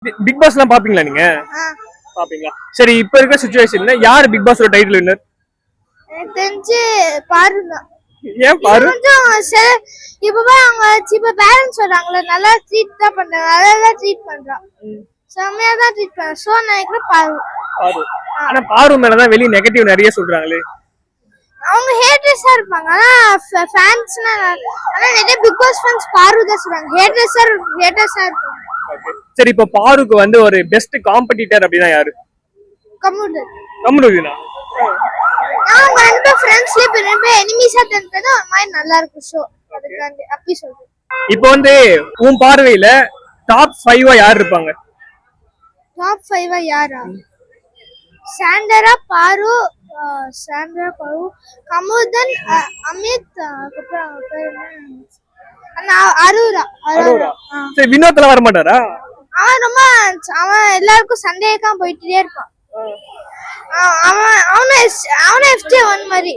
Big pass எல்லாம் பாப்பீங்களா நீங்க? பாப்பீங்களா? சரி, இப்ப இருக்க சிச்சுவேஷன்ல யார் பிக் பாஸோட டைட்டில் வின்னர்? எனக்கு தெரிஞ்சு பாருங்க. ஏன் பாரு? இப்ப அவங்க இப்ப பேரண்ட்ஸ் வராங்களே, நல்லா ட்ரீட் தான் பண்றாங்க, நல்லா ட்ரீட் பண்றான், செம்மையா தான் ட்ரீட் பண்றான். சோ நினைக்கிறேன் பாரு. ஆனா பாரு மேலதான் வெளிய நெகட்டிவ் நிறைய சொல்றாங்களே. அவங்க ஹேட்டர்ஸா இருப்பாங்க, ஆனா ஃபேன்ஸ்னா ஆனா நிறைய பிக் பாஸ் ஃபேன்ஸ் பாரு தான் சொல்றாங்க. ஹேட்டர்ஸா இருப்பாங்க. சரி, இப்ப பாருக்கு வந்து ஒரு பெஸ்ட் காம்படிட்டர் அப்படின்னா யாரு? கம்முடுனா அவங்க ரெண்டு ஃப்ரெண்ட்ஸ்ல ரெண்டு எனிமீஸா தெரிஞ்சது ஒரு மாதிரி நல்லா இருக்கு. ஷோ அதுக்கு அப்படி சொல்றேன். இப்போ வந்து உன் பார்வையில டாப் 5 யார் இருப்பாங்க? டாப் 5 யாரா? சாண்டரா, பாரு, கமுதன், அமித், அப்புறம் அரோரா. சரி, வினோத்ல வர மாட்டாரா? அவன் எல்லாருக்கும் சந்தேகம் போயிட்டே இருப்பான். அவன FJ1 மாதிரி